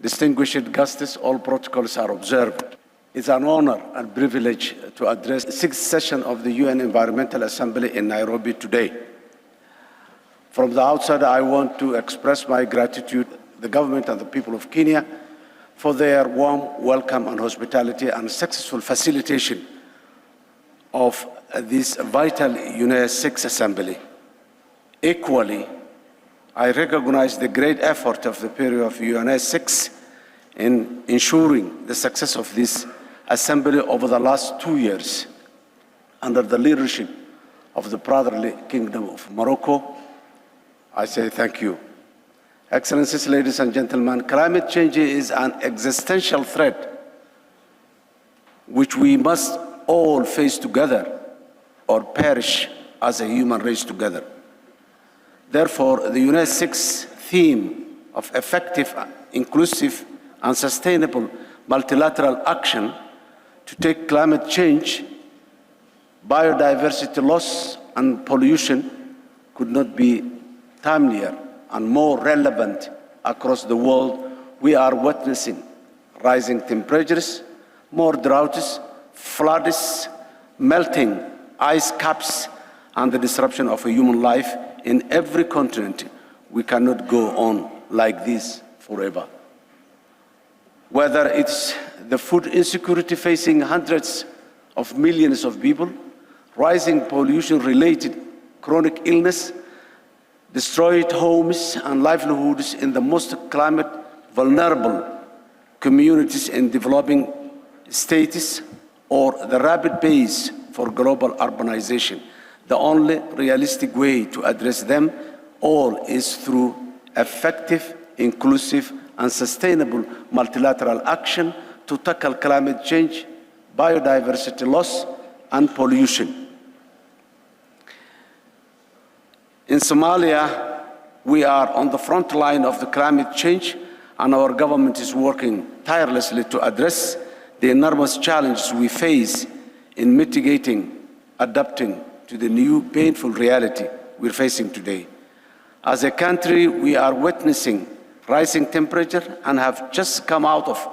Distinguished guests, all protocols are observed. It's an honor and privilege to address the sixth session of the UN Environmental Assembly in Nairobi today. From the outset, I want to express my gratitude to the government and the people of Kenya for their warm welcome and hospitality and successful facilitation of this vital UN Sixth Assembly. Equally, I recognize the great effort of the period of UN 6 in ensuring the success of this assembly over the last 2 years under the leadership of the brotherly Kingdom of Morocco. I say thank you. Excellencies, ladies and gentlemen, climate change is an existential threat which we must all face together or perish as a human race together. Therefore, the UNESCO's theme of effective, inclusive, and sustainable multilateral action to take climate change, biodiversity loss, and pollution could not be timelier and more relevant across the world. We are witnessing rising temperatures, more droughts, floods, melting ice caps, and the disruption of a human life in every continent. We cannot go on like this forever. Whether it's the food insecurity facing hundreds of millions of people, rising pollution-related chronic illness, destroyed homes and livelihoods in the most climate vulnerable communities in developing states, or the rapid pace for global urbanization, the only realistic way to address them all is through effective, inclusive, and sustainable multilateral action to tackle climate change, biodiversity loss, and pollution. In Somalia, we are on the front line of the climate change, and our government is working tirelessly to address the enormous challenges we face in mitigating, adapting to the new painful reality we're facing today. As a country, we are witnessing rising temperature and have just come out of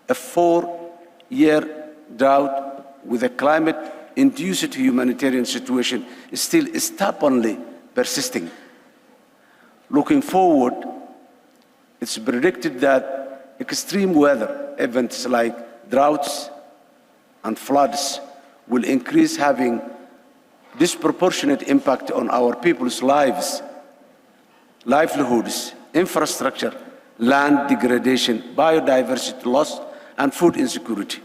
a 4-year drought with a climate-induced humanitarian situation still stubbornly persisting. Looking forward, it's predicted that extreme weather events like droughts and floods will increase, having disproportionate impact on our people's lives, livelihoods, infrastructure, land degradation, biodiversity loss, and food insecurity.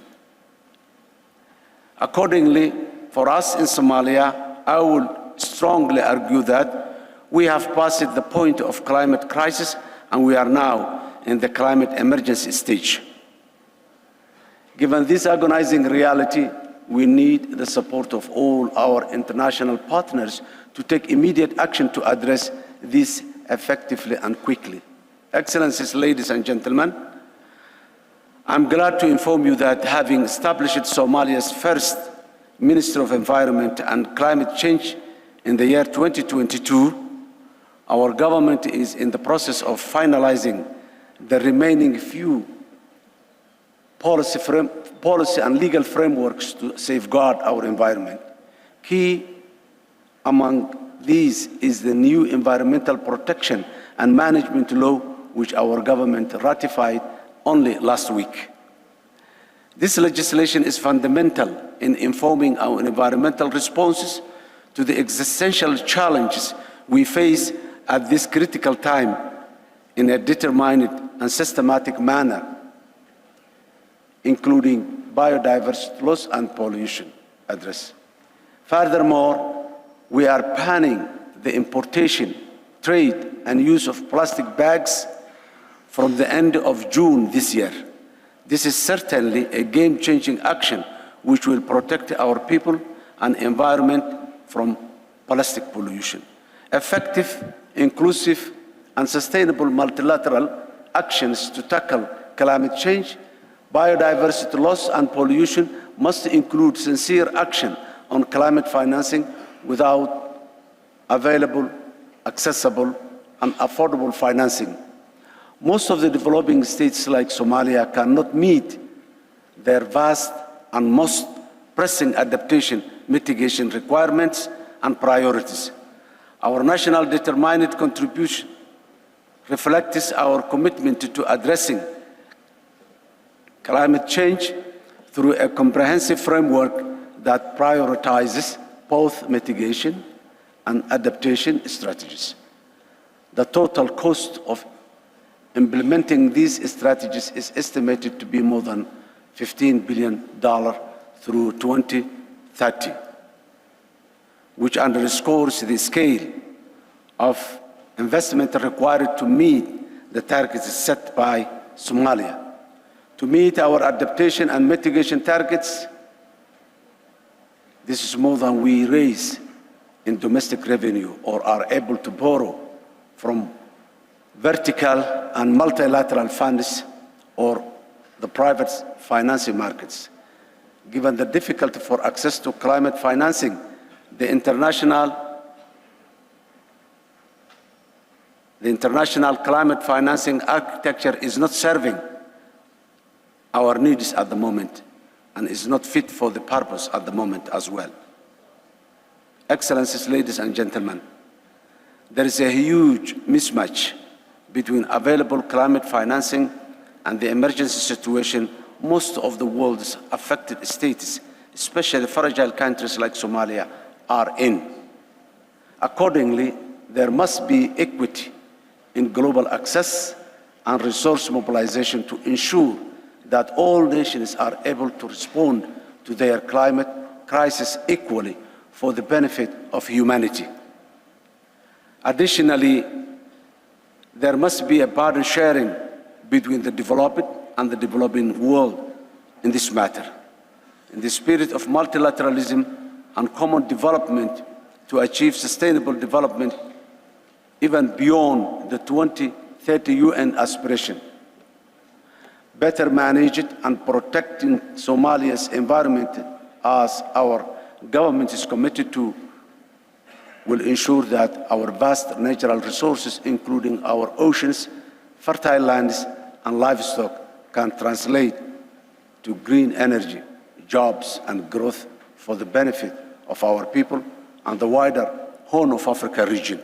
Accordingly, for us in Somalia, I will strongly argue that we have passed the point of climate crisis and we are now in the climate emergency stage. Given this agonizing reality, we need the support of all our international partners to take immediate action to address this effectively and quickly. Excellencies, ladies and gentlemen, I'm glad to inform you that having established Somalia's first Minister of Environment and Climate Change in the year 2022, our government is in the process of finalizing the remaining few policy and legal frameworks to safeguard our environment. Key among these is the new Environmental Protection and Management Law, which our government ratified only last week. This legislation is fundamental in informing our environmental responses to the existential challenges we face at this critical time in a determined and systematic manner, including biodiversity loss and pollution address. Furthermore, we are banning the importation, trade, and use of plastic bags from the end of June this year. This is certainly a game-changing action which will protect our people and environment from plastic pollution. Effective, inclusive, and sustainable multilateral actions to tackle climate change, biodiversity loss, and pollution must include sincere action on climate financing without available, accessible, and affordable financing. Most of the developing states like Somalia cannot meet their vast and most pressing adaptation mitigation requirements and priorities. Our national determined contribution reflects our commitment to addressing climate change through a comprehensive framework that prioritizes both mitigation and adaptation strategies. The total cost of implementing these strategies is estimated to be more than $15 billion through 2030, which underscores the scale of investment required to meet the targets set by Somalia. To meet our adaptation and mitigation targets, this is more than we raise in domestic revenue or are able to borrow from vertical and multilateral funds or the private financing markets. Given the difficulty for access to climate financing, the international climate financing architecture is not serving our needs at the moment and is not fit for the purpose at the moment as well. Excellencies, ladies and gentlemen, there is a huge mismatch between available climate financing and the emergency situation most of the world's affected states, especially fragile countries like Somalia, are in. Accordingly, there must be equity in global access and resource mobilization to ensure that all nations are able to respond to their climate crisis equally for the benefit of humanity. Additionally, there must be a burden sharing between the developed and the developing world in this matter, in the spirit of multilateralism and common development to achieve sustainable development even beyond the 2030 UN aspiration. Better managed and protecting Somalia's environment, as our government is committed to, will ensure that our vast natural resources, including our oceans, fertile lands, and livestock, can translate to green energy, jobs, and growth for the benefit of our people and the wider Horn of Africa region.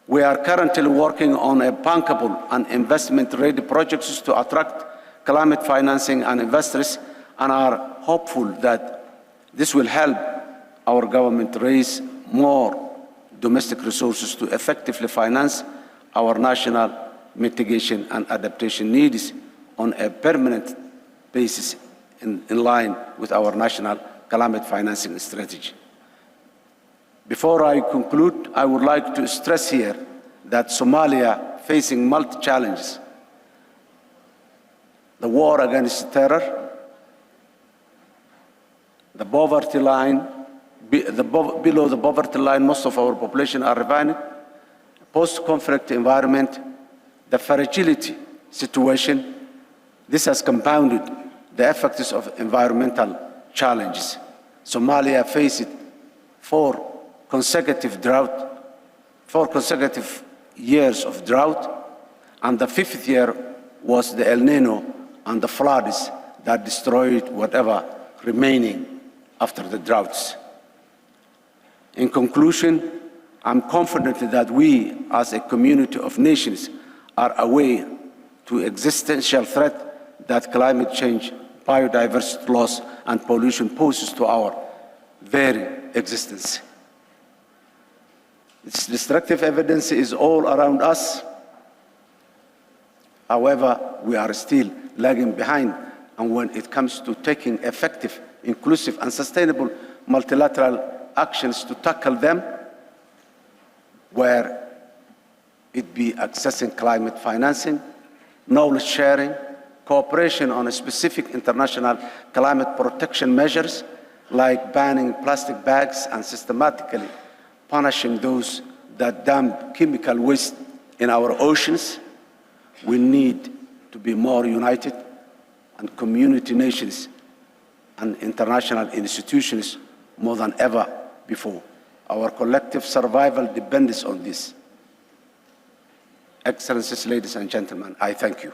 We are currently working on a bankable and investment-ready projects to attract climate financing and investors, and are hopeful that this will help our government raise more domestic resources to effectively finance our national mitigation and adaptation needs on a permanent basis in line with our national climate financing strategy. Before I conclude, I would like to stress here that Somalia facing multi challenges: the war against terror, the poverty line, below the poverty line, most of our population are ravaged, post-conflict environment, the fragility situation. This has compounded the effects of environmental challenges. Somalia faced four consecutive years of drought, and the fifth year was the El Nino and the floods that destroyed whatever remaining after the droughts. In conclusion, I'm confident that we, as a community of nations, are aware to existential threat that climate change, biodiversity loss, and pollution poses to our very existence. Its destructive evidence is all around us. However, we are still lagging behind, and when it comes to taking effective, inclusive, and sustainable multilateral actions to tackle them, where it be accessing climate financing, knowledge sharing, cooperation on specific international climate protection measures, like banning plastic bags and systematically punishing those that dump chemical waste in our oceans. We need to be more united, and community nations and international institutions more than ever before. Our collective survival depends on this. Excellencies, ladies and gentlemen, I thank you.